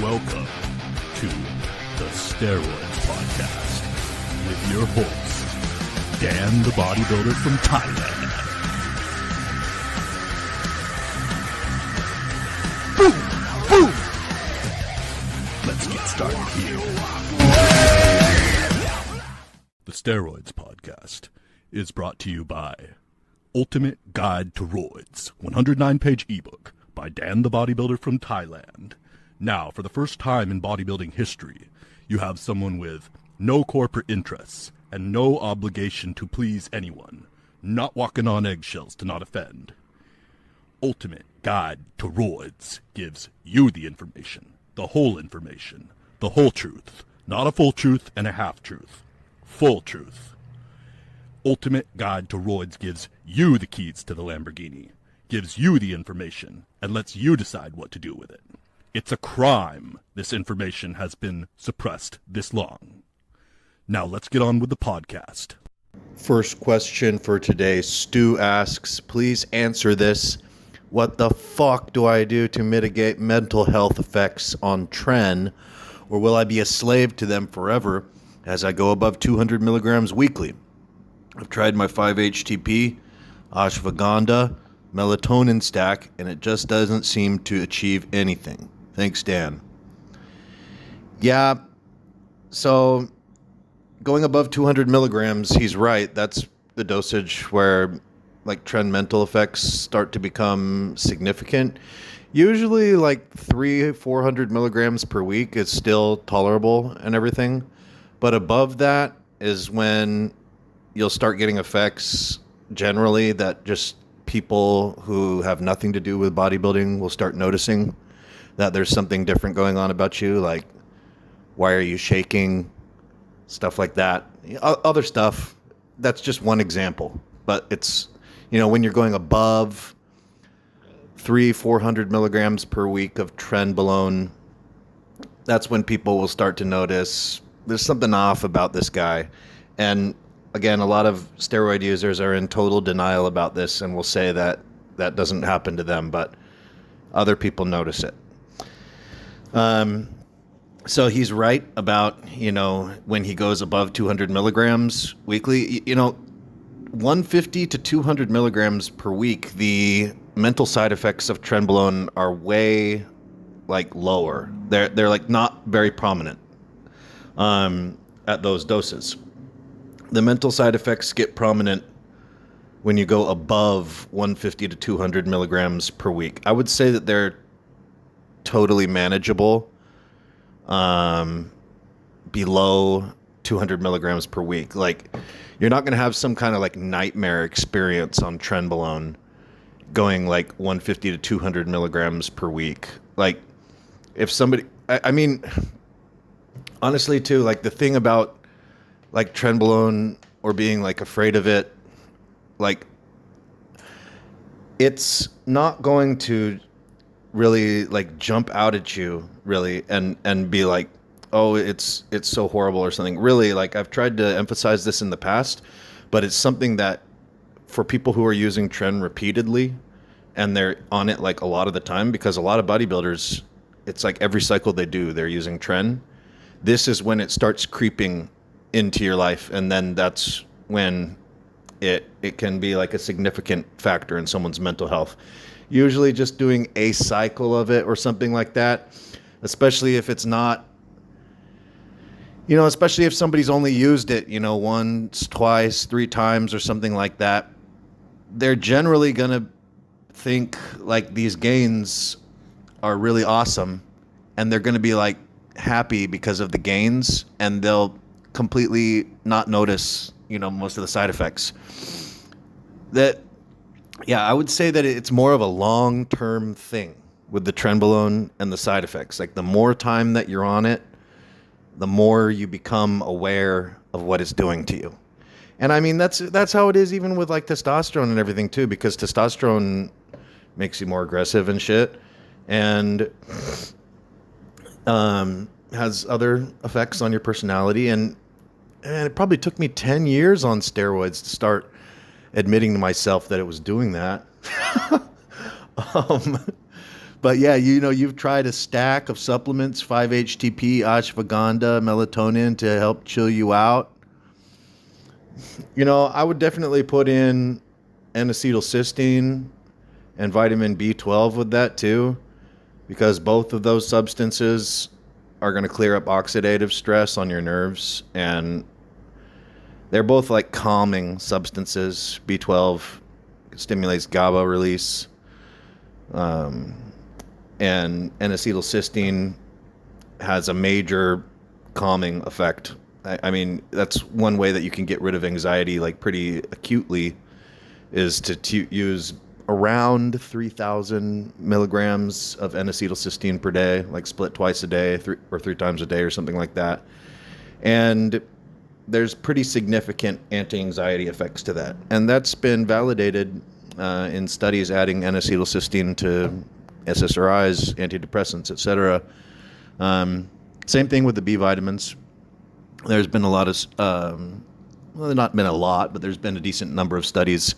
Welcome to the Steroids Podcast with your host, Dan the Bodybuilder from Thailand. Boom! Boom! Let's get started here. The Steroids Podcast is brought to you by Ultimate Guide to ROIDS, 109-page ebook by Dan the Bodybuilder from Thailand. Now, for the first time in bodybuilding history, you have someone with no corporate interests and no obligation to please anyone, not walking on eggshells to not offend. Ultimate Guide to ROIDS gives you the information, the whole truth, not a full truth and a half truth, full truth. Ultimate Guide to ROIDS gives you the keys to the Lamborghini, gives you the information, and lets you decide what to do with it. It's a crime this information has been suppressed this long. Now let's get on with the podcast. First question for today. Stu asks, please answer this. What the fuck do I do to mitigate mental health effects on Tren, or will I be a slave to them forever as I go above 200 milligrams weekly? I've tried my 5-HTP, ashwagandha, melatonin stack, and it just doesn't seem to achieve anything. Thanks, Dan. Yeah, so going above 200 milligrams, he's right. That's the dosage where like Tren mental effects start to become significant. Usually like 300-400 milligrams per week is still tolerable and everything. But above that is when you'll start getting effects generally that just people who have nothing to do with bodybuilding will start noticing that there's something different going on about you, like why are you shaking, stuff like that. Other stuff, that's just one example. But it's, when you're going above 300-400 milligrams per week of trenbolone, that's when people will start to notice there's something off about this guy. And again, a lot of steroid users are in total denial about this and will say that that doesn't happen to them, but other people notice it. So he's right about, when he goes above 200 milligrams weekly, 150 to 200 milligrams per week, the mental side effects of trenbolone are way lower. They're like not very prominent, at those doses. The mental side effects get prominent when you go above 150 to 200 milligrams per week. I would say that they're totally manageable below 200 milligrams per week. You're not going to have some kind of nightmare experience on trenbolone going 150 to 200 milligrams per week. If somebody, I mean, honestly too, the thing about trenbolone or being afraid of it, it's not going to really jump out at you really and be oh, it's so horrible or something. Really, I've tried to emphasize this in the past, but it's something that for people who are using Tren repeatedly and they're on it a lot of the time, because a lot of bodybuilders, it's every cycle they do, they're using Tren. This is when it starts creeping into your life, and then that's when it can be a significant factor in someone's mental health. Usually just doing a cycle of it or something like that, especially if it's not, especially if somebody's only used it, once, twice, 3 times or something like that, they're generally going to think these gains are really awesome, and they're going to be happy because of the gains, and they'll completely not notice, most of the side effects. I would say that it's more of a long-term thing with the trenbolone and the side effects. The more time that you're on it, the more you become aware of what it's doing to you. And I mean, that's how it is even with testosterone and everything too, because testosterone makes you more aggressive and shit, and has other effects on your personality. And it probably took me 10 years on steroids to start admitting to myself that it was doing that. But yeah, you've tried a stack of supplements, 5-HTP, ashwagandha, melatonin to help chill you out. I would definitely put in N-acetylcysteine and vitamin B12 with that too, because both of those substances are going to clear up oxidative stress on your nerves, and they're both like calming substances. B12 stimulates GABA release, and N-acetylcysteine has a major calming effect. I mean, that's one way that you can get rid of anxiety like pretty acutely, is to use around 3,000 milligrams of N-acetylcysteine per day, like split twice a day, three times a day or something like that. And there's pretty significant anti-anxiety effects to that. And that's been validated in studies adding N-acetylcysteine to SSRIs, antidepressants, etc. Same thing with the B vitamins. There's been a lot of, well, not been a lot, but there's been a decent number of studies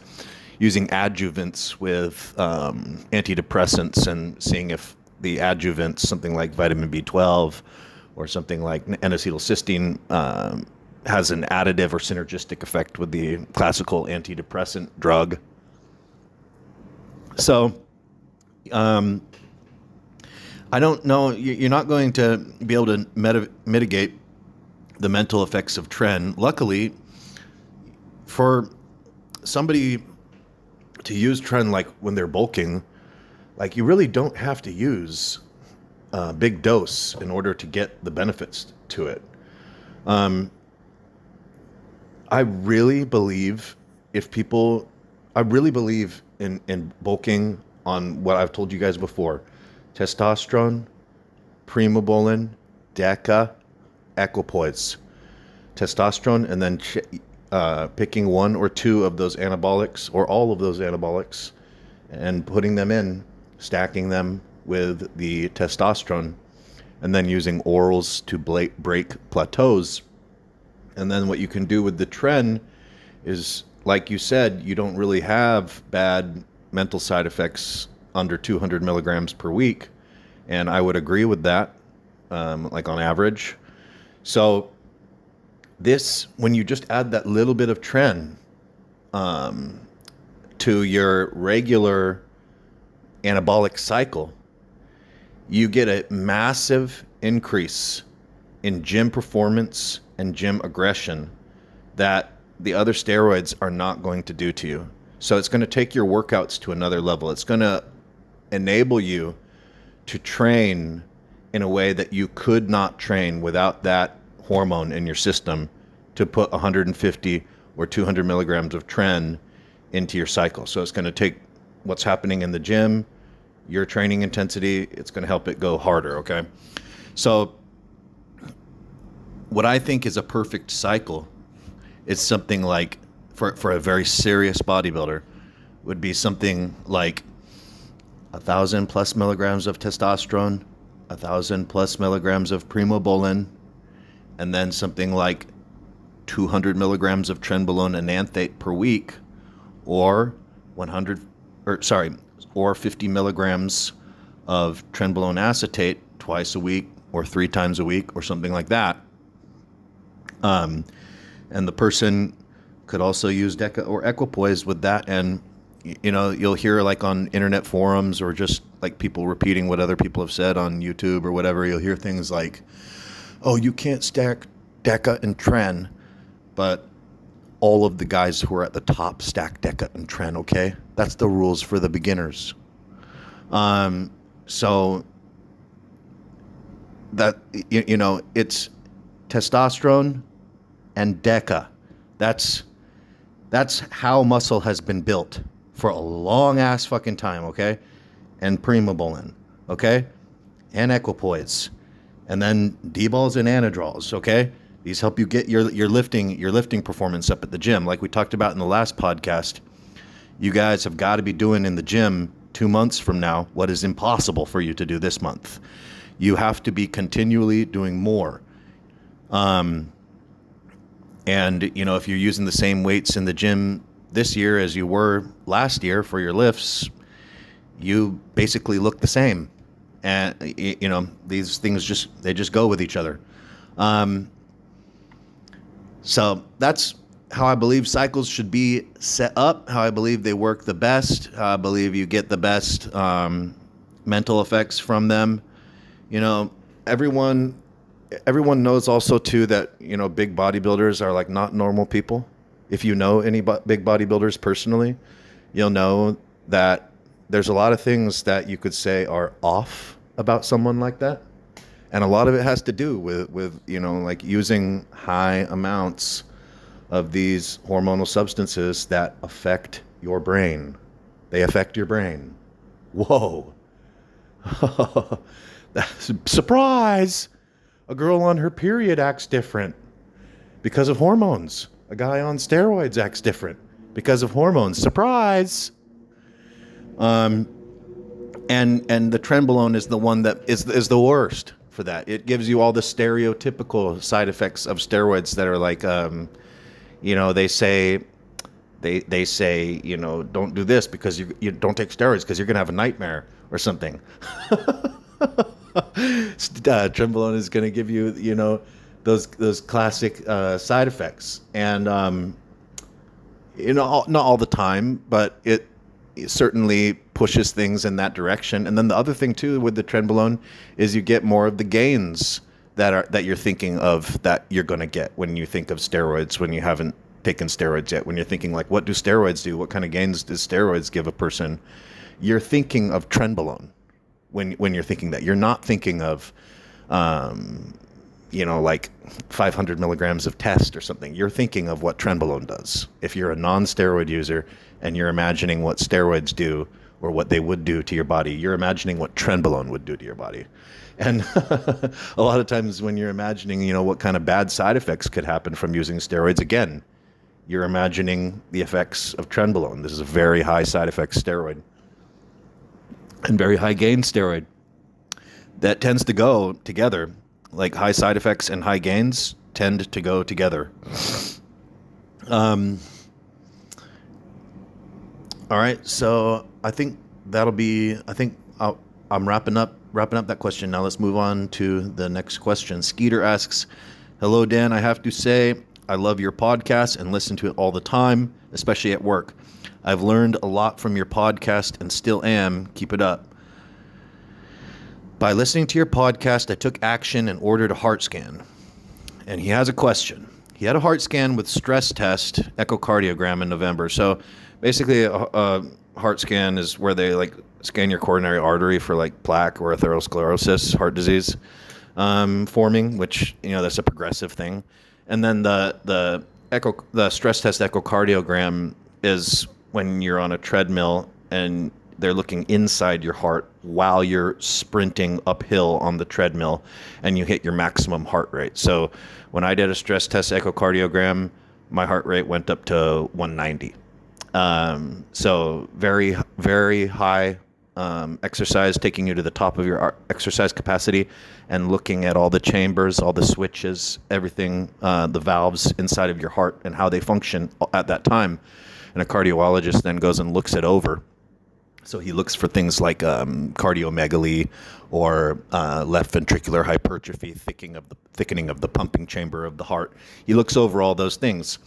using adjuvants with antidepressants and seeing if the adjuvants, something like vitamin B12 or something like N-acetylcysteine, has an additive or synergistic effect with the classical antidepressant drug. So, I don't know. You're not going to be able to mitigate the mental effects of Tren. Luckily, for somebody to use Tren like when they're bulking, like you really don't have to use a big dose in order to get the benefits to it. I really believe in bulking on what I've told you guys before: Testosterone, Primobolan, Deca, Equipoise. Testosterone, and then picking one or two of those anabolics or all of those anabolics and putting them in, stacking them with the testosterone, and then using orals to break plateaus. And then what you can do with the Tren is, like you said, you don't really have bad mental side effects under 200 milligrams per week. And I would agree with that, like on average. So this, when you just add that little bit of Tren to your regular anabolic cycle, you get a massive increase in gym performance and gym aggression that the other steroids are not going to do to you. So it's going to take your workouts to another level. It's going to enable you to train in a way that you could not train without that hormone in your system to put 150 or 200 milligrams of Tren into your cycle. So it's going to take what's happening in the gym, your training intensity, it's going to help it go harder, okay? So what I think is a perfect cycle is something like, for a very serious bodybuilder, would be something like 1,000 plus milligrams of testosterone, 1,000 plus milligrams of primobolan, and then something like 200 milligrams of trenbolone enanthate per week, or 50 milligrams of trenbolone acetate twice a week or 3 times a week or something like that. And the person could also use Deca or Equipoise with that. And, you'll hear like on internet forums or just like people repeating what other people have said on YouTube or whatever. You'll hear things like, oh, you can't stack Deca and Tren, but all of the guys who are at the top stack Deca and Tren, okay? That's the rules for the beginners. So that, it's testosterone and Deca. That's how muscle has been built for a long ass fucking time, okay? And primobolan, okay? And Equipoise. And then D-balls and anadrols, okay? These help you get your lifting performance up at the gym. Like we talked about in the last podcast, you guys have got to be doing in the gym 2 months from now what is impossible for you to do this month. You have to be continually doing more. And, if you're using the same weights in the gym this year as you were last year for your lifts, you basically look the same. And, these things just go with each other. So that's how I believe cycles should be set up, how I believe they work the best, how I believe you get the best mental effects from them. Everyone knows also too that, big bodybuilders are like not normal people. If you know any big bodybuilders personally, you'll know that there's a lot of things that you could say are off about someone like that. And a lot of it has to do with like using high amounts of these hormonal substances that affect your brain. They affect your brain. Whoa. Surprise! A girl on her period acts different because of hormones. A guy on steroids acts different because of hormones. Surprise! And the trenbolone is the one that is the worst for that. It gives you all the stereotypical side effects of steroids that are like, they say, don't do this because you don't take steroids because you're gonna have a nightmare or something. Trenbolone is gonna give you, those classic side effects, and not all the time, but it certainly pushes things in that direction. And then the other thing too with the trenbolone is you get more of the gains that you're thinking of that you're going to get when you think of steroids, when you haven't taken steroids yet. When you're thinking like, what do steroids do? What kind of gains does steroids give a person? You're thinking of trenbolone when you're thinking that. You're not thinking of like 500 milligrams of test or something. You're thinking of what trenbolone does. If you're a non-steroid user and you're imagining what steroids do or what they would do to your body, you're imagining what trenbolone would do to your body. And a lot of times when you're imagining, what kind of bad side effects could happen from using steroids, again, you're imagining the effects of trenbolone. This is a very high side effect steroid and very high gain steroid that tends to go together. Like high side effects and high gains tend to go together. All right, so I think I'm wrapping up that question. Now let's move on to the next question. Skeeter asks, "Hello, Dan. I have to say I love your podcast and listen to it all the time, especially at work. I've learned a lot from your podcast and still am. Keep it up. By listening to your podcast, I took action and ordered a heart scan." And he has a question. He had a heart scan with stress test echocardiogram in November. So basically a heart scan is where they like scan your coronary artery for like plaque or atherosclerosis, heart disease forming, which, that's a progressive thing. And then the stress test echocardiogram is when you're on a treadmill and they're looking inside your heart while you're sprinting uphill on the treadmill and you hit your maximum heart rate. So when I did a stress test echocardiogram, my heart rate went up to 190. So very, very high exercise, taking you to the top of your exercise capacity and looking at all the chambers, all the switches, everything, the valves inside of your heart and how they function at that time. And a cardiologist then goes and looks it over. So he looks for things like cardiomegaly or left ventricular hypertrophy, thickening of the pumping chamber of the heart. He looks over all those things,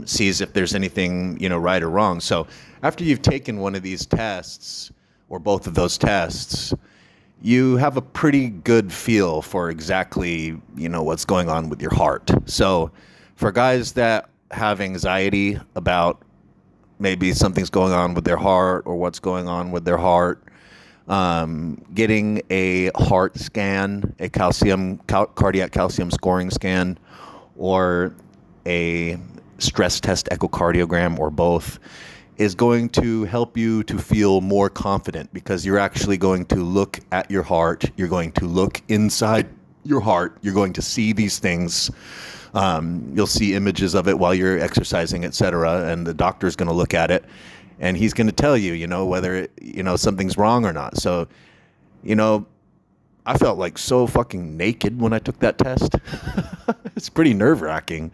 sees if there's anything, right or wrong. So after you've taken one of these tests or both of those tests, you have a pretty good feel for exactly, what's going on with your heart. So for guys that have anxiety about maybe something's going on with their heart or what's going on with their heart, getting a heart scan, a cardiac calcium scoring scan, or a stress test echocardiogram, or both, is going to help you to feel more confident because you're actually going to look at your heart. You're going to look inside your heart. You're going to see these things. You'll see images of it while you're exercising, etc. And the doctor's going to look at it and he's going to tell you, whether, something's wrong or not. So, I felt like so fucking naked when I took that test. It's pretty nerve wracking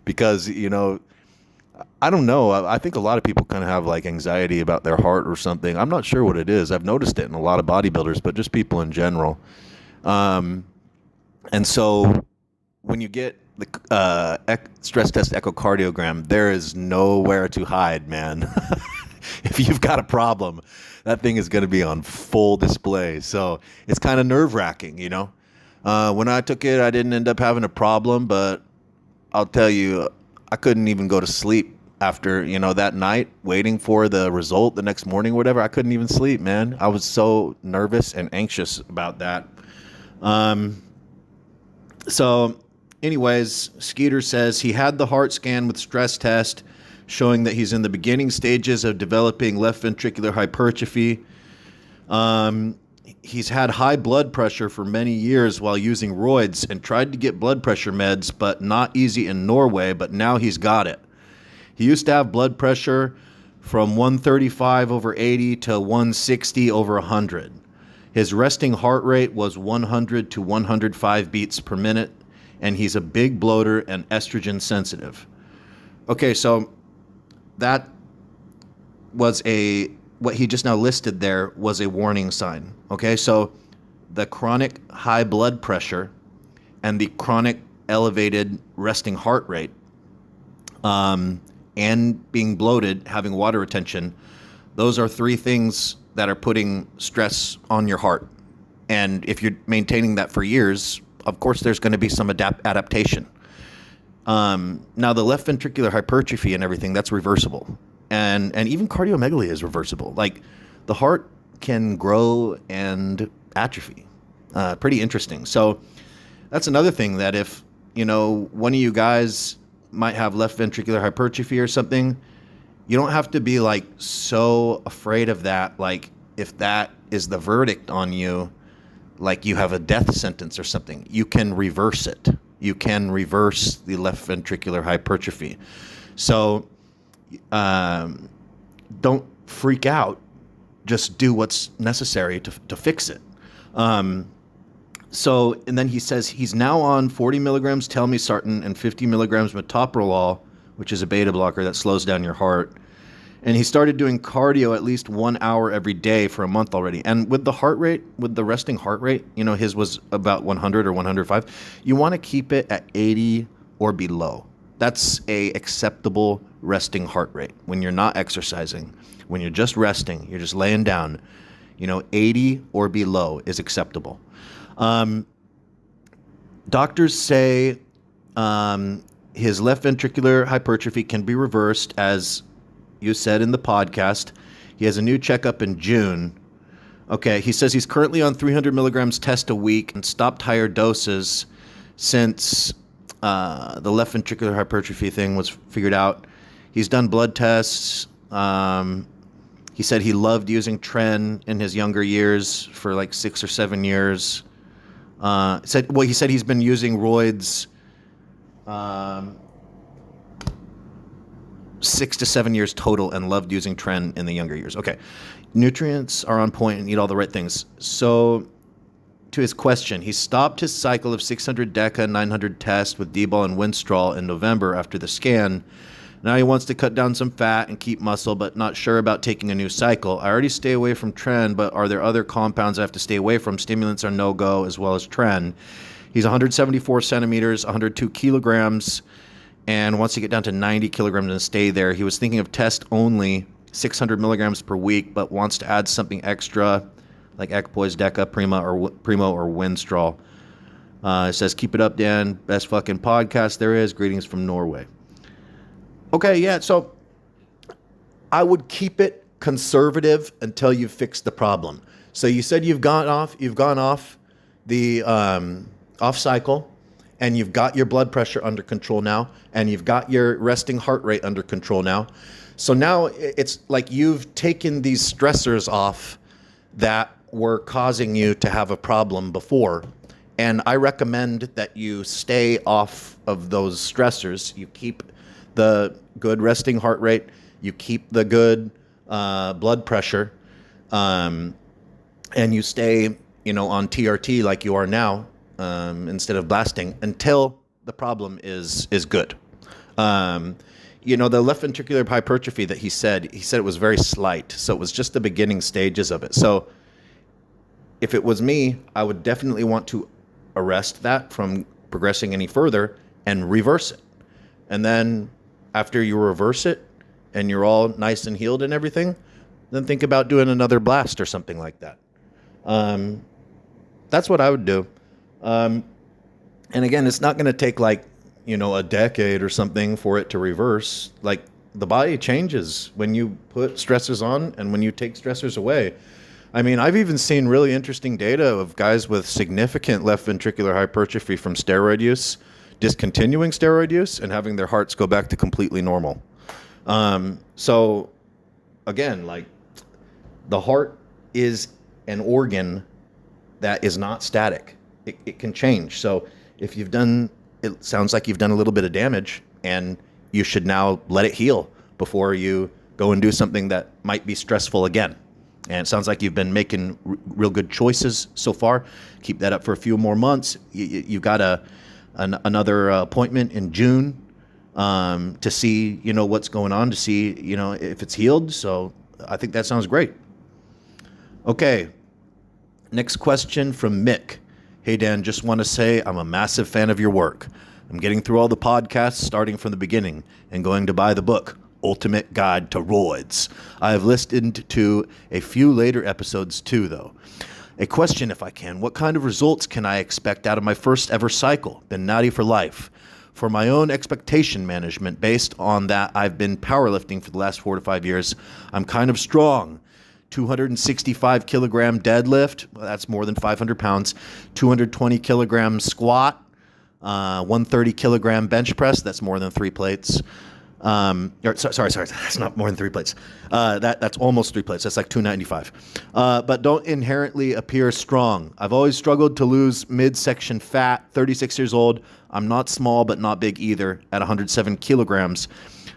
because, I don't know. I think a lot of people kind of have like anxiety about their heart or something. I'm not sure what it is. I've noticed it in a lot of bodybuilders, but just people in general. And so when you get the stress test echocardiogram, there is nowhere to hide, man. If you've got a problem, that thing is going to be on full display. So it's kind of nerve-wracking, you know. When I took it, I didn't end up having a problem, but I'll tell you, I couldn't even go to sleep after, you know, that night waiting for the result the next morning or whatever. I couldn't even sleep, man. I was so nervous and anxious about that. So anyways, Skeeter says he had the heart scan with stress test showing that he's in the beginning stages of developing left ventricular hypertrophy. He's had high blood pressure for many years while using ROIDS and tried to get blood pressure meds, but not easy in Norway, but now he's got it. He used to have blood pressure from 135 over 80 to 160 over 100. His resting heart rate was 100 to 105 beats per minute, and he's a big bloater and estrogen sensitive. Okay, so that was what he just now listed there was a warning sign. Okay, so the chronic high blood pressure and the chronic elevated resting heart rate and being bloated, having water retention, those are three things that are putting stress on your heart. And if you're maintaining that for years, of course, there's going to be some adaptation. Now, the left ventricular hypertrophy and everything, that's reversible. And even cardiomegaly is reversible. Like, the heart can grow and atrophy. Pretty interesting. So that's another thing that if, you know, one of you guys might have left ventricular hypertrophy or something, you don't have to be like so afraid of that. Like, if that is the verdict on you, like you have a death sentence or something, you can reverse it. You can reverse the left ventricular hypertrophy. So don't freak out. Just do what's necessary to fix it. So, and then he says he's now on 40 milligrams telmisartan and 50 milligrams metoprolol, which is a beta blocker that slows down your heart. And he started doing cardio at least 1 hour every day for a month already. And with the heart rate, with the resting heart rate, you know, his was about 100 or 105. You want to keep it at 80 or below. That's a acceptable resting heart rate when you're not exercising. When you're just resting, you're just laying down, you know, 80 or below is acceptable. Doctors say his left ventricular hypertrophy can be reversed, as you said in the podcast. He has a new checkup in June. Okay, he says he's currently on 300 milligrams test a week and stopped higher doses since the left ventricular hypertrophy thing was figured out. He's done blood tests. He said he loved using Tren in his younger years for like 6 or 7 years. He said he's been using ROIDS 6 to 7 years total and loved using Tren in the younger years. Okay. Nutrients are on point and eat all the right things. So to his question, he stopped his cycle of 600 Deca, 900 test with D-ball and Winstrol in November after the scan. Now he wants to cut down some fat and keep muscle, but not sure about taking a new cycle. I already stay away from Tren, but are there other compounds I have to stay away from? Stimulants are no-go, as well as Tren. He's 174 centimeters, 102 kilograms, and wants to get down to 90 kilograms and stay there. He was thinking of test only, 600 milligrams per week, but wants to add something extra, like Equipoise, Deca, Primo, or Winstrol. It says, keep it up, Dan. Best fucking podcast there is. Greetings from Norway. Okay, yeah, so I would keep it conservative until you fix the problem. So you said you've gone off the off cycle, and you've got your blood pressure under control now, and you've got your resting heart rate under control now. So now it's like you've taken these stressors off that were causing you to have a problem before. And I recommend that you stay off of those stressors. You keep the good resting heart rate, you keep the good blood pressure, and you stay, on TRT like you are now, instead of blasting until the problem is good. the left ventricular hypertrophy that he said it was very slight. So it was just the beginning stages of it. So if it was me, I would definitely want to arrest that from progressing any further and reverse it. And then after you reverse it and you're all nice and healed and everything, then think about doing another blast or something like that. That's what I would do. And again, it's not going to take like, a decade or something for it to reverse. Like, the body changes when you put stressors on and when you take stressors away. I mean, I've even seen really interesting data of guys with significant left ventricular hypertrophy from steroid use, discontinuing steroid use, and having their hearts go back to completely normal. So again, like, the heart is an organ that is not static. It can change. So if it sounds like you've done a little bit of damage, and you should now let it heal before you go and do something that might be stressful again. And it sounds like you've been making real good choices so far. Keep that up for a few more months. You've got another appointment in June to see, what's going on, to see, if it's healed. So I think that sounds great. Okay. Next question from Mick. Hey, Dan, just want to say I'm a massive fan of your work. I'm getting through all the podcasts starting from the beginning and going to buy the book, Ultimate Guide to ROIDS. I have listened to a few later episodes too, though. A question, if I can. What kind of results can I expect out of my first ever cycle? Been natty for life. For my own expectation management, based on that I've been powerlifting for the last 4 to 5 years, I'm kind of strong. 265 kilogram deadlift, well, that's more than 500 pounds, 220 kilogram squat, 130 kilogram bench press, that's more than 3 plates. Sorry, that's not more than 3 plates. That's almost 3 plates, that's like 295. But don't inherently appear strong. I've always struggled to lose midsection fat, 36 years old. I'm not small, but not big either, at 107 kilograms.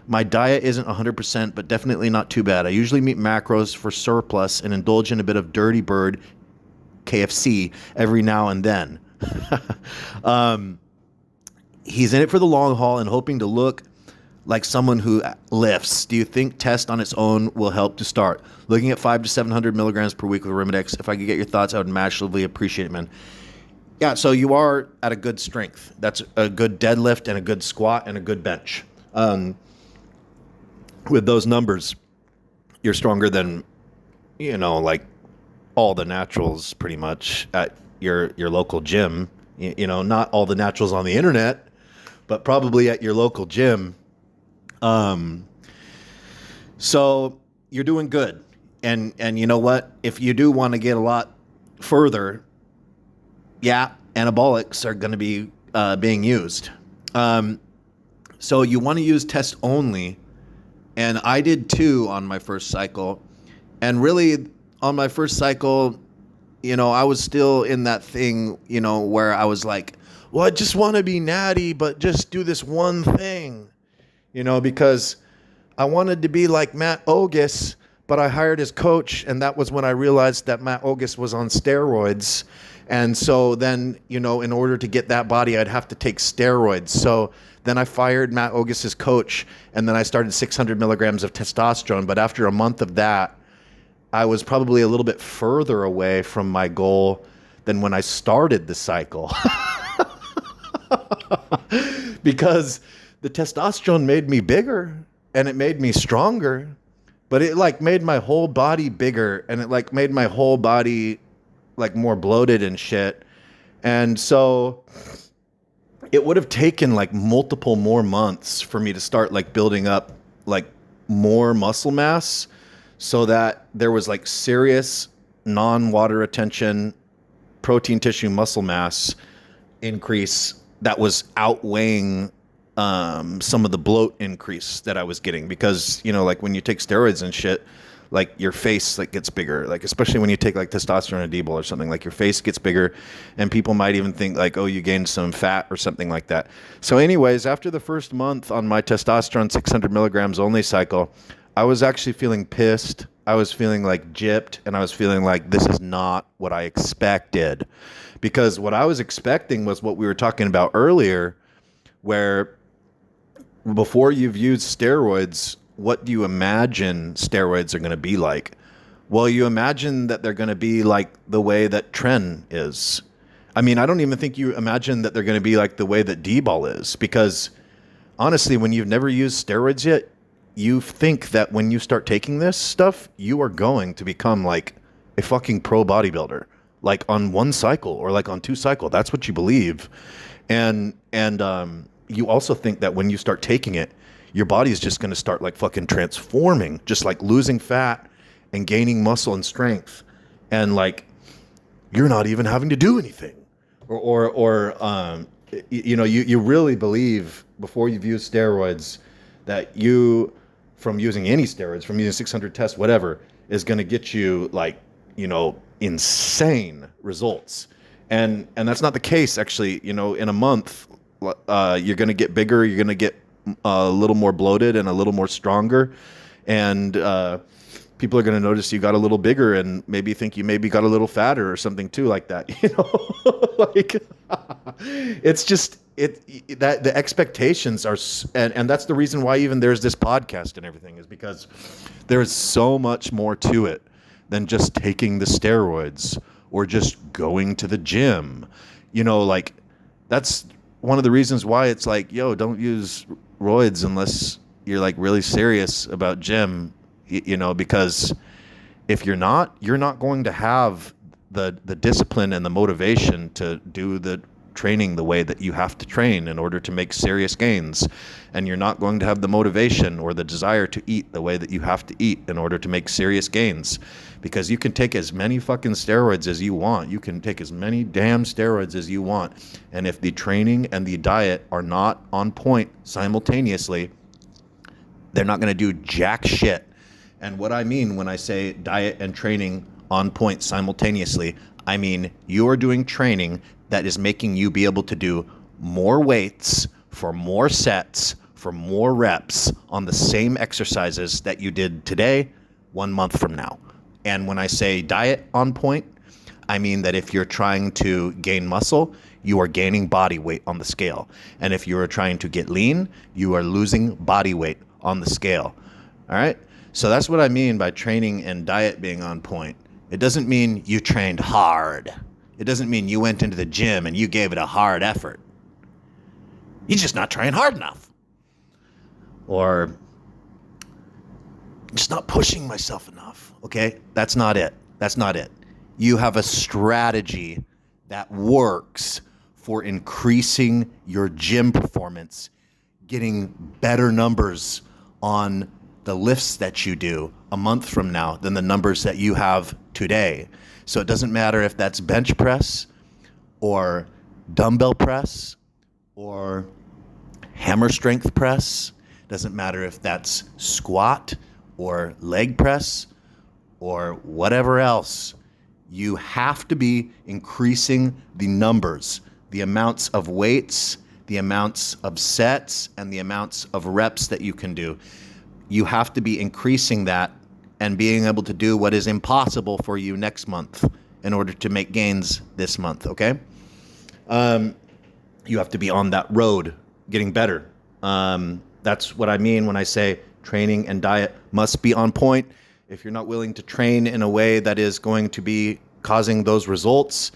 My diet isn't 100%, but definitely not too bad. I usually meet macros for surplus and indulge in a bit of Dirty Bird, KFC, every now and then. He's in it for the long haul and hoping to look like someone who lifts. Do you think test on its own will help to start? Looking at 500 to 700 milligrams per week with Arimidex. If I could get your thoughts, I would massively appreciate it, man. Yeah, so you are at a good strength. That's a good deadlift and a good squat and a good bench. With those numbers, you're stronger than, like all the naturals pretty much at your local gym. Not all the naturals on the internet, but probably at your local gym. So you're doing good. And you know what? If you do want to get a lot further, anabolics are going to be being used. So you want to use test only. And I did too on my first cycle. And really, on my first cycle, I was still in that thing, where I was like, well, I just want to be natty, but just do this one thing, because I wanted to be like Matt Ogus, but I hired his coach. And that was when I realized that Matt Ogus was on steroids. And so then, in order to get that body, I'd have to take steroids. So then I fired Matt Ogus's coach, and then I started 600 milligrams of testosterone. But after a month of that, I was probably a little bit further away from my goal than when I started the cycle. Because the testosterone made me bigger, and it made me stronger, but it made my whole body bigger, and it made my whole body more bloated and shit. And so it would have taken multiple more months for me to start building up more muscle mass, so that there was serious non-water retention protein tissue muscle mass increase that was outweighing some of the bloat increase that I was getting. Because when you take steroids and shit, your face gets bigger, especially when you take testosterone Deca or something, your face gets bigger, and people might even think oh, you gained some fat or something like that. So anyways, after the first month on my testosterone 600 milligrams only cycle, I was actually feeling pissed. I was feeling gypped, and I was feeling this is not what I expected, because what I was expecting was what we were talking about earlier, where before you've used steroids, what do you imagine steroids are going to be like? Well, you imagine that they're going to be like the way that Tren is. I mean, I don't even think you imagine that they're going to be like the way that D-ball is, because honestly, when you've never used steroids yet, you think that when you start taking this stuff, you are going to become like a fucking pro bodybuilder, like on one cycle or like on 2 cycles. That's what you believe. And you also think that when you start taking it, your body is just going to start like fucking transforming, just like losing fat and gaining muscle and strength. And like, you're not even having to do anything. You really believe before you've used steroids that you, from using any steroids, from using 600 tests, whatever, is going to get you like, insane results. And that's not the case, actually. In a month, you're going to get bigger, you're going to get a little more bloated and a little more stronger. And people are going to notice you got a little bigger and maybe think you maybe got a little fatter or something too, like that. Like it's just that the expectations are, and that's the reason why even there's this podcast and everything, is because there is so much more to it than just taking the steroids or just going to the gym. Like that's one of the reasons why it's like, yo, don't use ROIDS unless you're like really serious about gym, because if you're not going to have the discipline and the motivation to do the training the way that you have to train in order to make serious gains. And you're not going to have the motivation or the desire to eat the way that you have to eat in order to make serious gains. Because you can take as many fucking steroids as you want. You can take as many damn steroids as you want. And if the training and the diet are not on point simultaneously, they're not going to do jack shit. And what I mean when I say diet and training on point simultaneously, I mean you're doing training that is making you be able to do more weights for more sets, for more reps on the same exercises that you did today, 1 month from now. And when I say diet on point, I mean that if you're trying to gain muscle, you are gaining body weight on the scale. And if you are trying to get lean, you are losing body weight on the scale. All right? So that's what I mean by training and diet being on point. It doesn't mean you trained hard. It doesn't mean you went into the gym and you gave it a hard effort. You're just not trying hard enough. Or just not pushing myself enough. Okay? That's not it. That's not it. You have a strategy that works for increasing your gym performance, getting better numbers on the lifts that you do a month from now than the numbers that you have today. So it doesn't matter if that's bench press or dumbbell press or hammer strength press. It doesn't matter if that's squat or leg press or whatever else. You have to be increasing the numbers, the amounts of weights, the amounts of sets, and the amounts of reps that you can do. You have to be increasing that and being able to do what is impossible for you next month in order to make gains this month, okay? You have to be on that road, getting better. That's what I mean when I say training and diet must be on point. If you're not willing to train in a way that is going to be causing those results,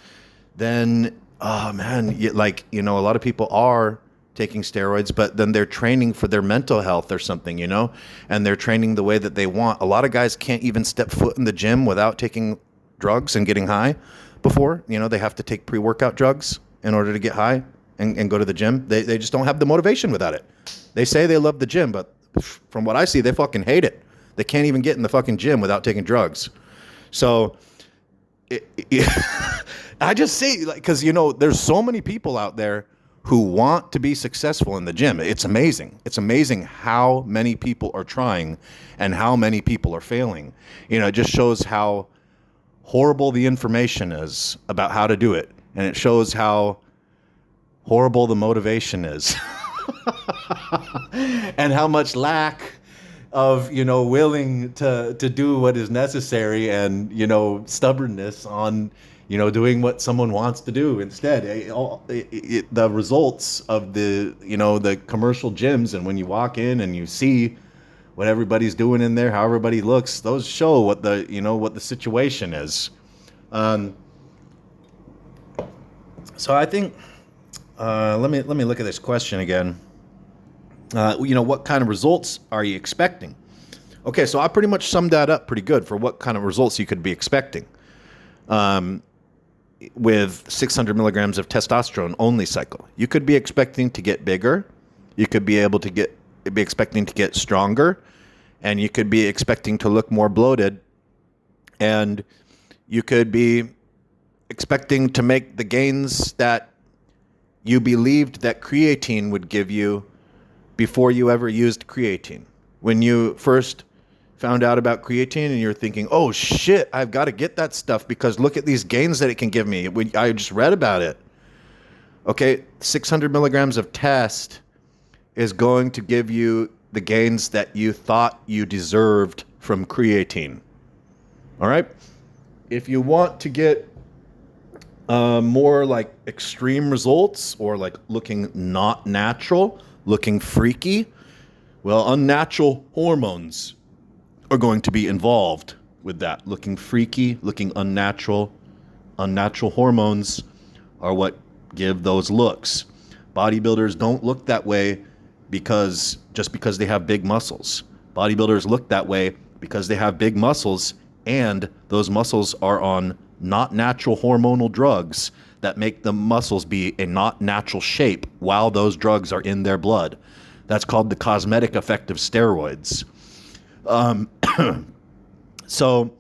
then, oh man, a lot of people are taking steroids, but then they're training for their mental health or something, and they're training the way that they want. A lot of guys can't even step foot in the gym without taking drugs and getting high before. They have to take pre-workout drugs in order to get high and go to the gym. They just don't have the motivation without it. They say they love the gym, but from what I see, they fucking hate it. They can't even get in the fucking gym without taking drugs. So I just see, because, there's so many people out there who want to be successful in the gym. It's amazing. It's amazing how many people are trying and how many people are failing. It just shows how horrible the information is about how to do it. And it shows how horrible the motivation is. And how much lack of, willing to do what is necessary and, stubbornness on, doing what someone wants to do instead. The results of the commercial gyms, and when you walk in and you see what everybody's doing in there, how everybody looks, those show what the situation is. So I think let me look at this question again. What kind of results are you expecting? Okay, so I pretty much summed that up pretty good for what kind of results you could be expecting. With 600 milligrams of testosterone only cycle, you could be expecting to get bigger. You could be expecting to get stronger, and you could be expecting to look more bloated, and you could be expecting to make the gains that you believed that creatine would give you before you ever used creatine. When you first found out about creatine and you're thinking, oh shit, I've got to get that stuff because look at these gains that it can give me. I just read about it. Okay, 600 milligrams of test is going to give you the gains that you thought you deserved from creatine. All right? If you want to get more like extreme results or like looking not natural, looking freaky, well, unnatural hormones are going to be involved with that. Looking freaky, looking unnatural. Unnatural hormones are what give those looks. Bodybuilders don't look that way because they have big muscles. Bodybuilders look that way because they have big muscles, and those muscles are on not natural hormonal drugs that make the muscles be a not natural shape while those drugs are in their blood. That's called the cosmetic effect of steroids. So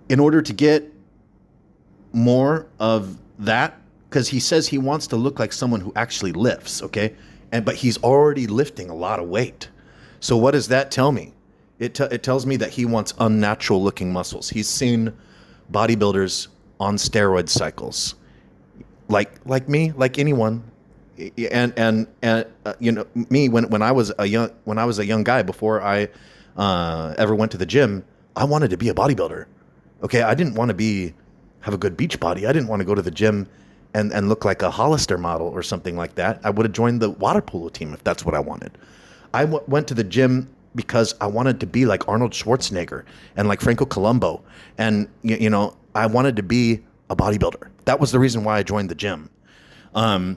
in order to get more of that, because he says he wants to look like someone who actually lifts, okay? But he's already lifting a lot of weight. So what does that tell me? It tells me that he wants unnatural looking muscles. He's seen bodybuilders on steroid cycles, like me, like anyone, and me when I was a young guy before I ever went to the gym, I wanted to be a bodybuilder. Okay, I didn't want to have a good beach body. I didn't want to go to the gym and look like a Hollister model or something like that. I would have joined the water polo team if that's what I wanted. I went to the gym because I wanted to be like Arnold Schwarzenegger and like Franco Columbu. And, I wanted to be a bodybuilder. That was the reason why I joined the gym. And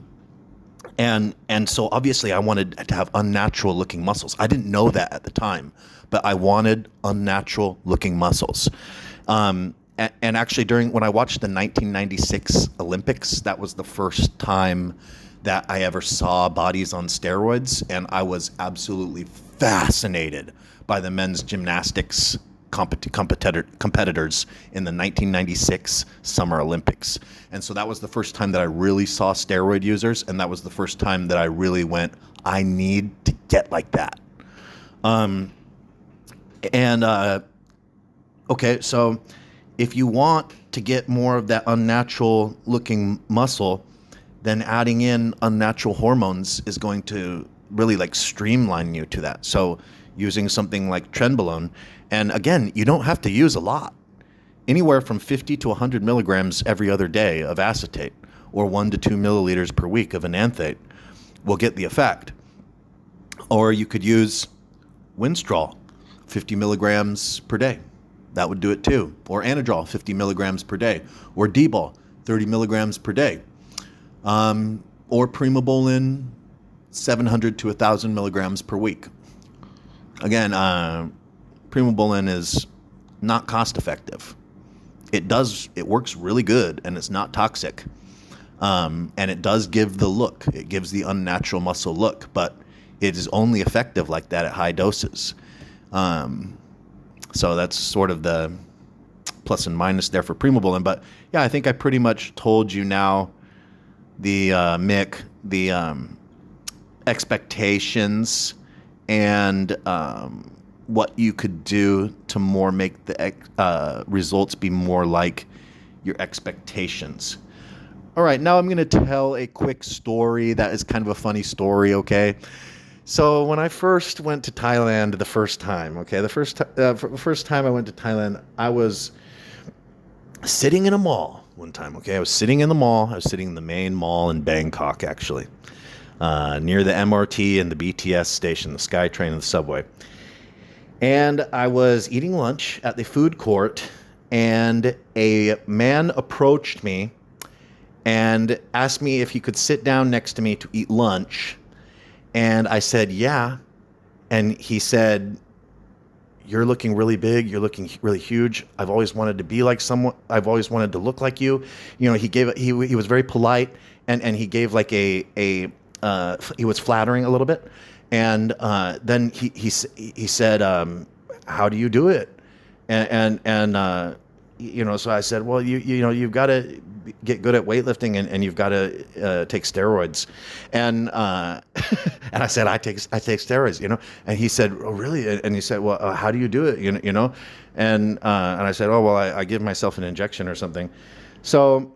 so obviously I wanted to have unnatural looking muscles. I didn't know that at the time, but I wanted unnatural looking muscles. And actually when I watched the 1996 Olympics, that was the first time that I ever saw bodies on steroids. And I was absolutely fascinated by the men's gymnastics competitors in the 1996 Summer Olympics. And so that was the first time that I really saw steroid users, and that was the first time that I really went, I need to get like that. Okay, so if you want to get more of that unnatural looking muscle, then adding in unnatural hormones is going to really like streamline you to that. So using something like trenbolone, and again, you don't have to use a lot. Anywhere from 50 to 100 milligrams every other day of acetate, or 1 to 2 milliliters per week of enanthate will get the effect. Or you could use Winstrol, 50 milligrams per day. That would do it too. Or Anadrol, 50 milligrams per day. Or D-bol, 30 milligrams per day. Or Primobolan, 700 to 1,000 milligrams per week. Again, Primobolan is not cost effective. It works really good, and it's not toxic. And it does give the look. It gives the unnatural muscle look, but it is only effective like that at high doses. So that's sort of the plus and minus there for Primobolan. But yeah, I think I pretty much told you now the expectations and what you could do to more make the results be more like your expectations. All right, now I'm going to tell a quick story that is kind of a funny story, okay? So when I first went to Thailand the first time I went to Thailand, sitting in a mall one time. Okay, I was sitting in the mall. I was sitting in the main mall in Bangkok, actually, near the MRT and the BTS station, the SkyTrain and the subway. And I was eating lunch at the food court, and a man approached me and asked me if he could sit down next to me to eat lunch. And I said, yeah. And he said, you're looking really big. You're looking really huge. I've always wanted to be like someone. I've always wanted to look like you. You know, he was very polite, and he gave like he was flattering a little bit. And then he said, how do you do it? And you know, so I said, well, you know, you've got to get good at weightlifting, and you've got to take steroids. And and I said, I take steroids, you know. And he said, oh, really? And he said, well, how do you do it? You know. And I said, oh, well, I give myself an injection or something. So,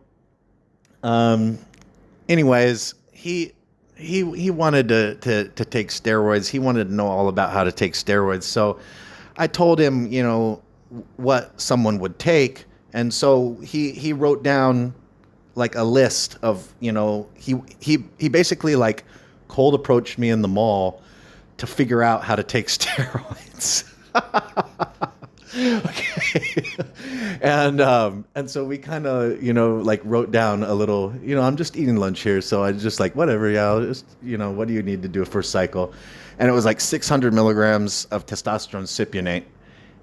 anyways, he wanted to take steroids. He wanted to know all about how to take steroids. So I told him, you know, what someone would take. And so he wrote down like a list of, you know, he basically like cold approached me in the mall to figure out how to take steroids. Okay. And so we kind of, you know, like wrote down a little, you know, I'm just eating lunch here. So I just like, whatever. Yeah. I'll just, you know, what do you need to do a first cycle? And it was like 600 milligrams of testosterone cypionate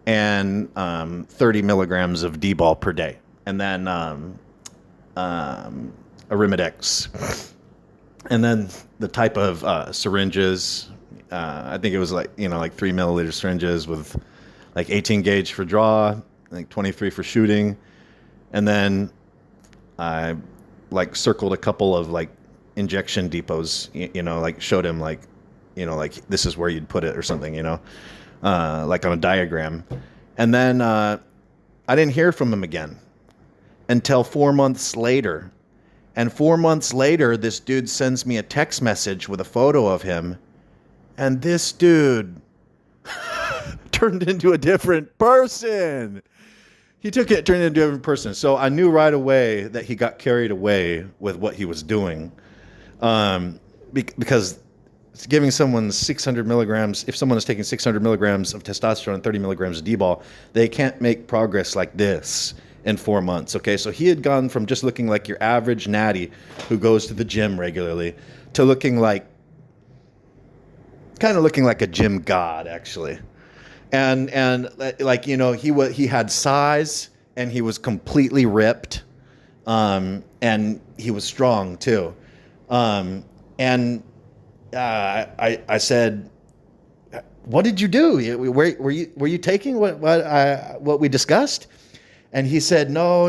and 30 milligrams of D-ball per day. And then Arimidex. And then the type of syringes, I think it was like, you know, like 3 milliliter syringes with like 18 gauge for draw, like 23 for shooting. And then I like circled a couple of like injection depots, you know, like showed him like, you know, like this is where you'd put it or something, you know, like on a diagram. And then I didn't hear from him again until 4 months later. And 4 months later, this dude sends me a text message with a photo of him. And this dude turned into a different person. Turned into a different person. So I knew right away that he got carried away with what he was doing. Because giving someone 600 milligrams, if someone is taking 600 milligrams of testosterone and 30 milligrams of D-ball, they can't make progress like this in 4 months. Okay, so he had gone from just looking like your average natty who goes to the gym regularly to looking like, kind of looking like a gym god, actually. And like, you know, he had size, and he was completely ripped, and he was strong too. And I said, what did you do? Were you taking what we discussed? And he said, no,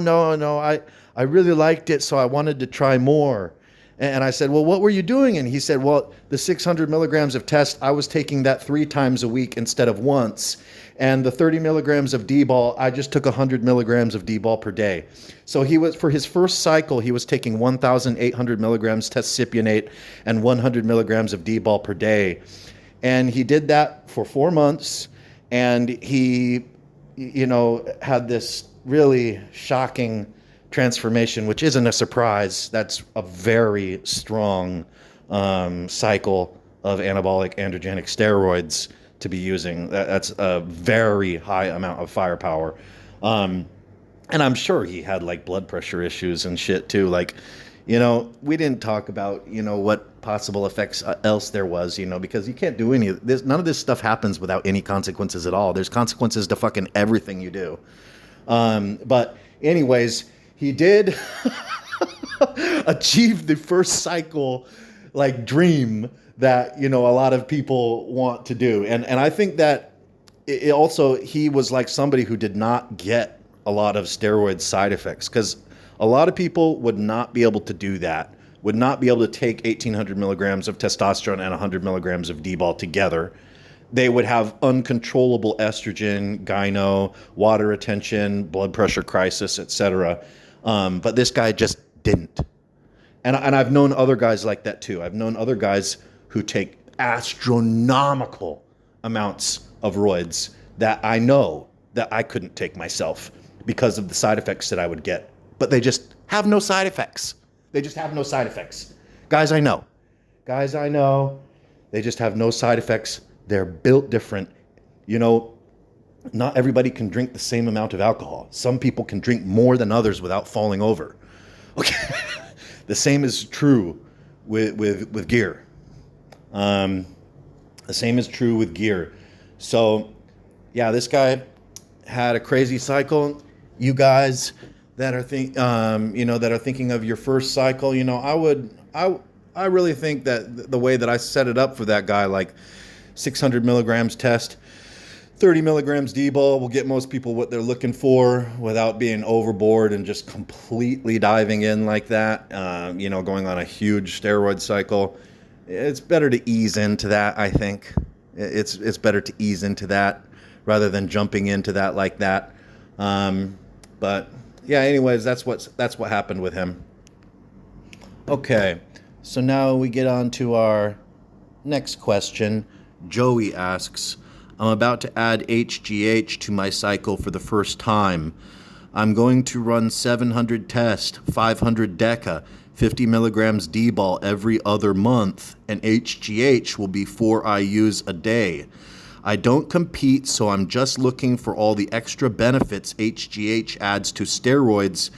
I really liked it, so I wanted to try more. And I said, well, what were you doing? And he said, well, the 600 milligrams of test, I was taking that 3 times a week instead of once. And the 30 milligrams of D-ball, I just took 100 milligrams of D-ball per day. So for his first cycle, he was taking 1,800 milligrams test cypionate and 100 milligrams of D-ball per day. And he did that for 4 months. And he, you know, had this really shocking transformation, which isn't a surprise. That's a very strong cycle of anabolic androgenic steroids to be using. That's a very high amount of firepower. And I'm sure he had like blood pressure issues and shit too. Like, you know, we didn't talk about, you know, what possible effects else there was, you know, because you can't do any of this. None of this stuff happens without any consequences at all. There's consequences to fucking everything you do. But anyways, he did achieve the first cycle like dream that, you know, a lot of people want to do. And I think that it also, he was like somebody who did not get a lot of steroid side effects, because a lot of people would not be able to do that, would not be able to take 1,800 milligrams of testosterone and 100 milligrams of D-ball together. They would have uncontrollable estrogen, gyno, water retention, blood pressure crisis, etc. But this guy just didn't. And I've known other guys like that too. I've known other guys who take astronomical amounts of roids that I know that I couldn't take myself. because of the side effects that I would get. But they just have no side effects. They just have no side effects. Guys I know. They just have no side effects. They're built different. You know, not everybody can drink the same amount of alcohol. Some people can drink more than others without falling over. Okay. The same is true with gear. The same is true with gear. So, yeah, this guy had a crazy cycle. You guys that are thinking of your first cycle, you know, I really think that the way that I set it up for that guy, like 600 milligrams test, 30 milligrams D-bol will get most people what they're looking for without being overboard and just completely diving in like that, going on a huge steroid cycle. It's better to ease into that, I think. It's better to ease into that rather than jumping into that like that. But yeah, anyways, that's what happened with him. Okay, so now we get on to our next question. Joey asks, I'm about to add HGH to my cycle for the first time. I'm going to run 700 test, 500 Deca, 50 milligrams D-bol every other month, and HGH will be 4 IUs a day. I don't compete, so I'm just looking for all the extra benefits HGH adds to steroids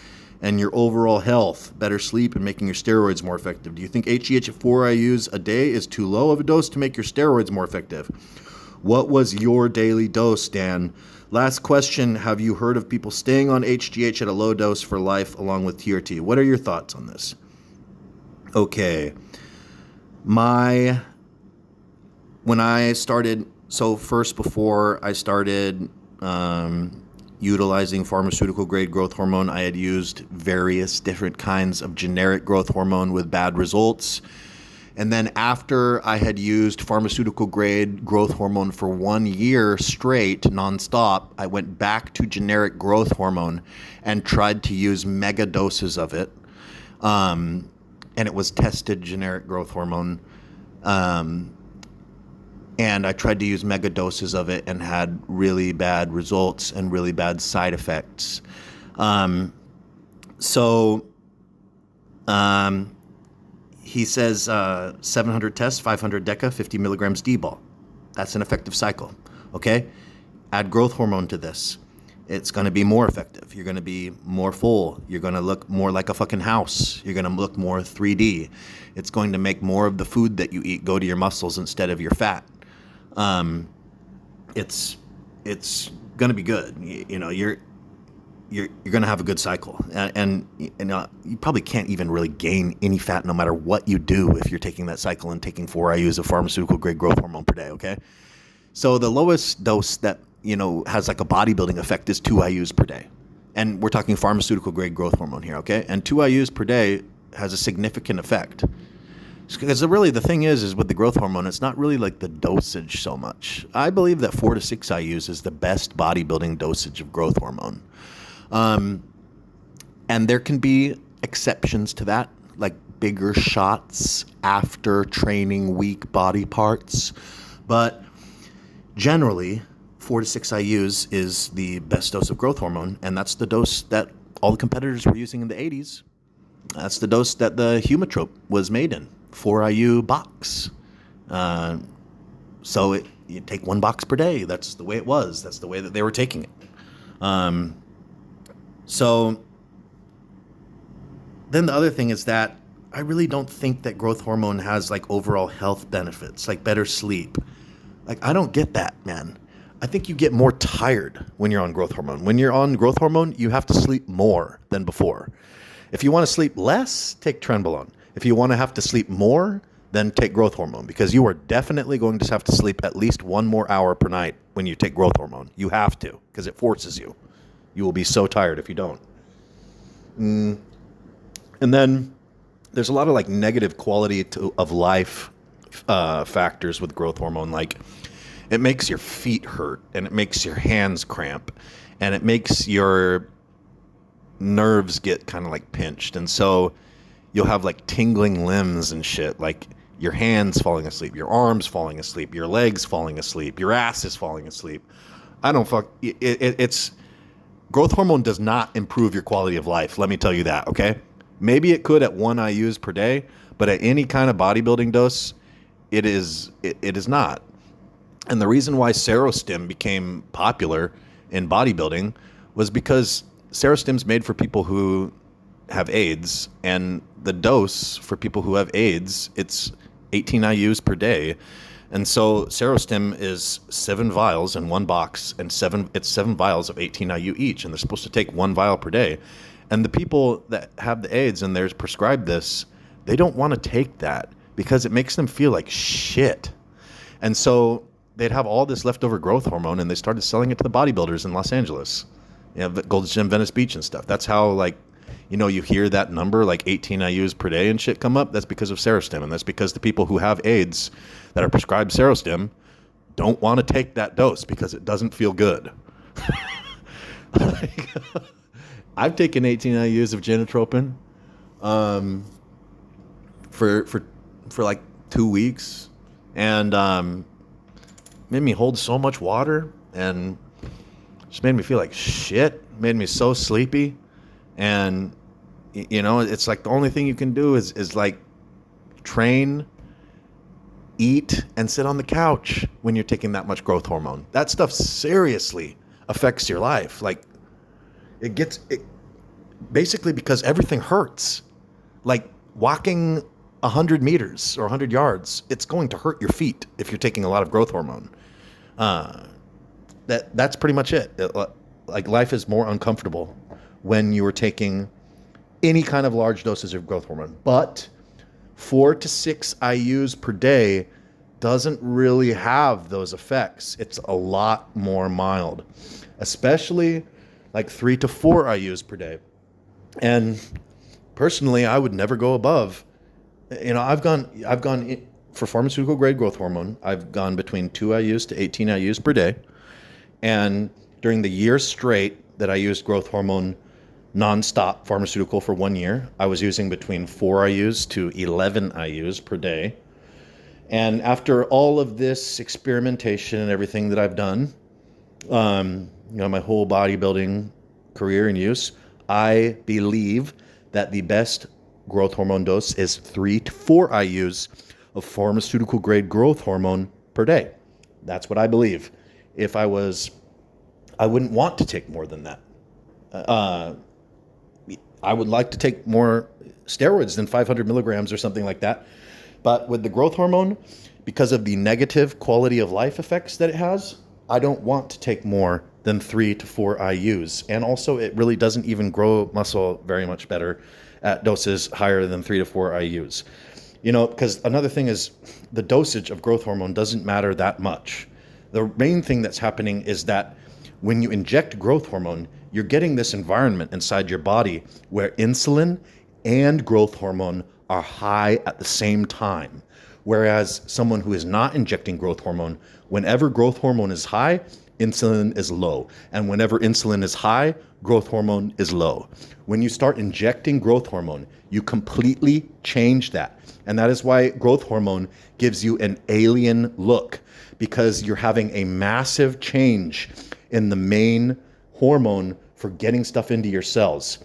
and your overall health, better sleep, and making your steroids more effective. Do you think HGH at 4 IUs a day is too low of a dose to make your steroids more effective? What was your daily dose, Dan? Last question, have you heard of people staying on HGH at a low dose for life along with TRT? What are your thoughts on this? Okay. Before I started utilizing pharmaceutical grade growth hormone, I had used various different kinds of generic growth hormone with bad results. And then after I had used pharmaceutical grade growth hormone for 1 year straight, nonstop, I went back to generic growth hormone and tried to use mega doses of it. And it was tested generic growth hormone. And I tried to use mega doses of it and had really bad results and really bad side effects. He says 700 tests, 500 Deca, 50 milligrams D-bol. That's an effective cycle, okay? Add growth hormone to this. It's going to be more effective. You're going to be more full. You're going to look more like a fucking house. You're going to look more 3D. It's going to make more of the food that you eat go to your muscles instead of your fat. It's going to be good. You're going to have a good cycle, and you probably can't even really gain any fat no matter what you do if you're taking that cycle and taking 4 IUs of pharmaceutical grade growth hormone per day. Okay, so the lowest dose that has like a bodybuilding effect is 2 IUs per day, and we're talking pharmaceutical grade growth hormone here. Okay, and 2 IUs per day has a significant effect. Because really the thing is with the growth hormone, it's not really like the dosage so much. I believe that 4 to 6 IUs is the best bodybuilding dosage of growth hormone. And there can be exceptions to that, like bigger shots after training weak body parts. But generally, 4 to 6 IUs is the best dose of growth hormone, and that's the dose that all the competitors were using in the 80s. That's the dose that the Humatrope was made in, 4 IU box. So you take 1 box per day. That's the way it was. That's the way that they were taking it. So then the other thing is that I really don't think that growth hormone has like overall health benefits, like better sleep. Like, I don't get that, man. I think you get more tired when you're on growth hormone. When you're on growth hormone, you have to sleep more than before. If you want to sleep less, take trenbolone. If you want to have to sleep more, then take growth hormone, because you are definitely going to have to sleep at least 1 more hour per night when you take growth hormone. You have to, because it forces you. You will be so tired if you don't. And then there's a lot of like negative quality of life factors with growth hormone. Like, it makes your feet hurt, and it makes your hands cramp, and it makes your nerves get kind of like pinched. And so you'll have like tingling limbs and shit, like your hands falling asleep, your arms falling asleep, your legs falling asleep, your ass is falling asleep. It's growth hormone does not improve your quality of life. Let me tell you that, okay? Maybe it could at 1 IUs per day, but at any kind of bodybuilding dose, it is not. And the reason why Serostim became popular in bodybuilding was because Serostim's made for people who have AIDS, and the dose for people who have AIDS, it's 18 IUs per day. And so Serostim is 7 vials in one box, and it's 7 vials of 18 IU each, and they're supposed to take 1 vial per day. And the people that have the AIDS and they're prescribed this, they don't want to take that because it makes them feel like shit. And so they'd have all this leftover growth hormone, and they started selling it to the bodybuilders in Los Angeles, Gold's Gym, Venice Beach and stuff. That's how, like, you hear that number, like 18 IUs per day and shit come up. That's because of Serostim, and that's because the people who have AIDS that are prescribed Serostim don't want to take that dose because it doesn't feel good. I've taken 18 IUs of genotropin for like 2 weeks, and made me hold so much water, and just made me feel like shit. Made me so sleepy, and it's like the only thing you can do is like train, eat, and sit on the couch when you're taking that much growth hormone. That stuff seriously affects your life. Like it basically, because everything hurts. Like walking 100 meters or 100 yards, it's going to hurt your feet if you're taking a lot of growth hormone. That's pretty much it. Like life is more uncomfortable when you are taking any kind of large doses of growth hormone. But 4 to 6 IUs per day doesn't really have those effects. It's a lot more mild, especially like 3 to 4 IUs per day. And personally, I would never go above. I've gone for pharmaceutical grade growth hormone. I've gone between 2 IUs to 18 IUs per day. And during the year straight that I used growth hormone nonstop pharmaceutical for 1 year, I was using between 4 IUs to 11 IUs per day. And after all of this experimentation and everything that I've done, my whole bodybuilding career and use, I believe that the best growth hormone dose is 3 to 4 IUs of pharmaceutical grade growth hormone per day. That's what I believe. I wouldn't want to take more than that. I would like to take more steroids than 500 milligrams or something like that. But with the growth hormone, because of the negative quality of life effects that it has, I don't want to take more than 3 to 4 IUs. And also, it really doesn't even grow muscle very much better at doses higher than 3 to 4 IUs. Because another thing is the dosage of growth hormone doesn't matter that much. The main thing that's happening is that when you inject growth hormone, you're getting this environment inside your body where insulin and growth hormone are high at the same time. Whereas someone who is not injecting growth hormone, whenever growth hormone is high, insulin is low. And whenever insulin is high, growth hormone is low. When you start injecting growth hormone, you completely change that. And that is why growth hormone gives you an alien look, because you're having a massive change in the main hormone for getting stuff into your cells.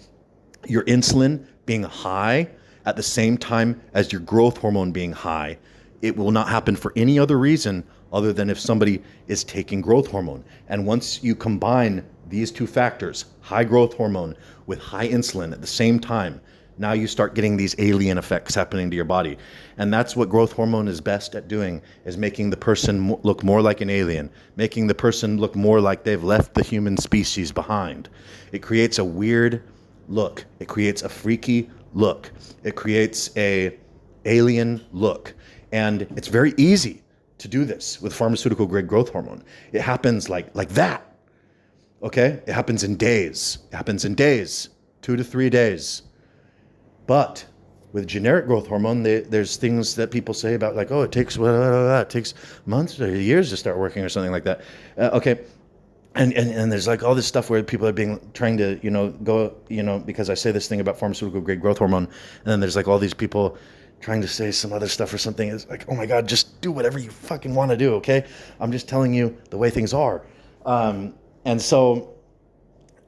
Your insulin being high at the same time as your growth hormone being high, it will not happen for any other reason other than if somebody is taking growth hormone. And once you combine these two factors, high growth hormone with high insulin at the same time, now you start getting these alien effects happening to your body. And that's what growth hormone is best at doing, is making the person look more like an alien, making the person look more like they've left the human species behind. It creates a weird look. It creates a freaky look. It creates a alien look. And it's very easy to do this with pharmaceutical grade growth hormone. It happens like that. Okay? It happens in days. 2 to 3 days. But with generic growth hormone, there's things that people say about like, it takes it takes months or years to start working or something like that. Okay. And there's like all this stuff where people are trying to, go, because I say this thing about pharmaceutical grade growth hormone, and then there's like all these people trying to say some other stuff or something. It's like, oh my God, just do whatever you fucking want to do. Okay. I'm just telling you the way things are. And so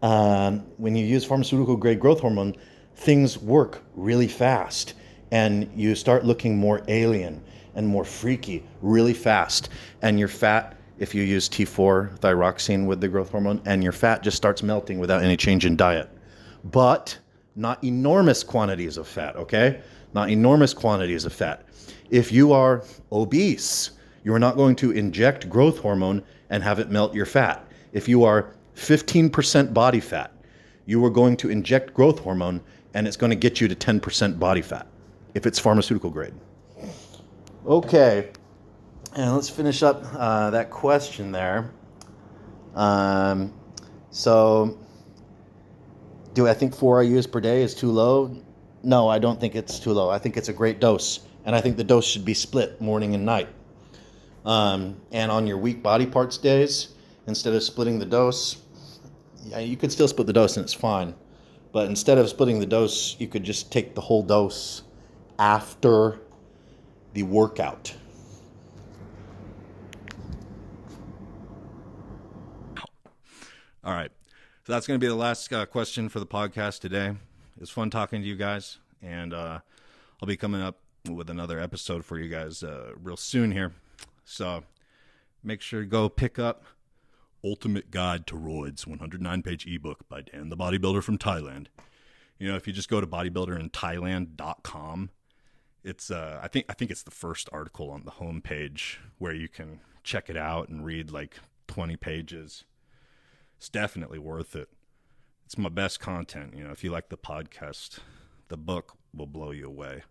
When you use pharmaceutical grade growth hormone, things work really fast and you start looking more alien and more freaky really fast. And your fat, if you use T4 thyroxine with the growth hormone, and your fat just starts melting without any change in diet. But not enormous quantities of fat, okay? Not enormous quantities of fat. If you are obese, you are not going to inject growth hormone and have it melt your fat. If you are 15% body fat, you are going to inject growth hormone and it's going to get you to 10% body fat if it's pharmaceutical grade. Okay, and let's finish up that question there. So, do I think 4 IUs per day is too low? No, I don't think it's too low. I think it's a great dose, and I think the dose should be split morning and night. And on your weak body parts days, instead of splitting the dose, yeah, you could still split the dose and it's fine. But instead of splitting the dose, you could just take the whole dose after the workout. All right. So that's going to be the last question for the podcast today. It's fun talking to you guys, and I'll be coming up with another episode for you guys real soon here. So make sure to go pick up Ultimate Guide to ROIDS, 109-page ebook by Dan the Bodybuilder from Thailand. You know, if you just go to bodybuilderinthailand.com, it's I think it's the first article on the homepage where you can check it out and read like 20 pages. It's definitely worth it. It's my best content. You know, if you like the podcast, the book will blow you away.